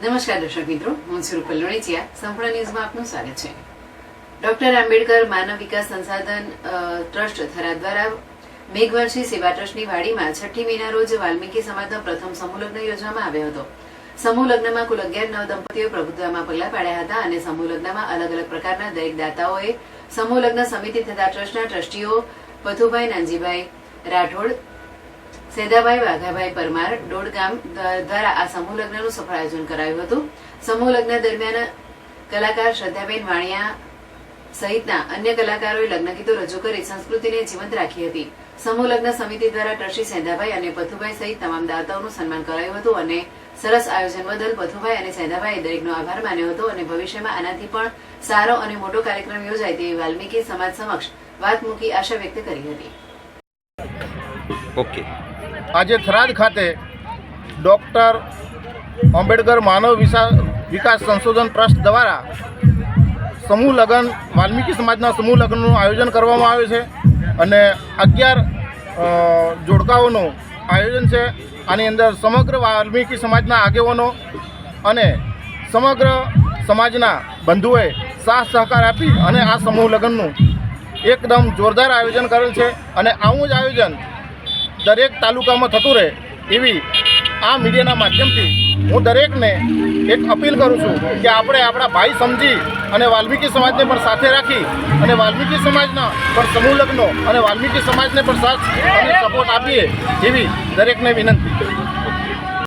નમસ્કાર દર્શક મિત્રો, હું છું રૂપલ લોણીચિયા. સંપૂર્ણ ન્યૂઝમાં આપનું સ્વાગત છે. ડોક્ટર આંબેડકર માનવ વિકાસ સંસાધન ટ્રસ્ટ થરાદ દ્વારા મેઘવર્ષી સેવા ટ્રસ્ટની વાડીમાં 6મી મેના રોજ વાલ્મીકી સમાજનો પ્રથમ સમૂહ લગ્ન યોજવામાં આવ્યો હતો. સમૂહ લગ્નમાં કુલ 11 નવદંપતીઓ પ્રભુત્વમાં પગલાં પાડ્યા હતા અને સમૂહ લગ્નમાં અલગ અલગ પ્રકારના દરેક દાતાઓએ સમૂહ લગ્ન સમિતિ તથા ટ્રસ્ટના ટ્રસ્ટીઓ પથુભાઈ નાનજીભાઈ રાઠોડ, સેદાભાઈ વાઘાભાઈ પરમાર ડોડગામ દ્વારા આ સમૂહ લગ્નનું સફળ આયોજન કરાયું હતું. સમૂહ લગ્ન દરમિયાન કલાકાર શ્રદ્ધાબેન વાણિયા સહિતના અન્ય કલાકારોએ લગ્ન ગીતો રજૂ કરી સંસ્કૃતિને જીવંત રાખી હતી. સમૂહ લગ્ન સમિતિ દ્વારા ટ્રસ્ટી સેદાભાઈ અને પથુભાઈ સહિત તમામ દાતાઓનું સન્માન કરાયું હતું અને સરસ આયોજન બદલ પથુભાઈ અને સેદાભાઈએ દરેકનો આભાર માન્યો હતો અને ભવિષ્યમાં આનાથી પણ સારો અને મોટો કાર્યક્રમ યોજાય તેવી વાલ્મીકી સમાજ સમક્ષ વાત મૂકી આશા વ્યક્ત કરી હતી. ઓકે, આજે થરાદ ખાતે ડૉક્ટર આંબેડકર માનવ વિકાસ સંશોધન ટ્રસ્ટ દ્વારા સમૂહ લગ્ન વાલ્મીકી સમાજના સમૂહ લગ્નનું આયોજન કરવામાં આવ્યું છે અને 11 જોડકાઓનું આયોજન છે. આની અંદર સમગ્ર વાલ્મીકી સમાજના આગેવાનો અને સમગ્ર સમાજના બંધુઓએ સાથ સહકાર આપી અને આ સમૂહ લગ્નનું એકદમ જોરદાર આયોજન કરેલ છે અને આવું જ આયોજન દરેક તાલુકામાં થતું રહે એવી આ મીડિયાના માધ્યમથી હું દરેકને એક અપીલ કરું છું કે આપણે આપણા ભાઈ સમજી અને વાલ્મીકી સમાજને પણ સાથે રાખી અને વાલ્મીકી સમાજના પણ સમૂહ લગ્નો અને વાલ્મીકી સમાજને પણ સાથ અને સપોર્ટ આપીએ એવી દરેકને વિનંતી.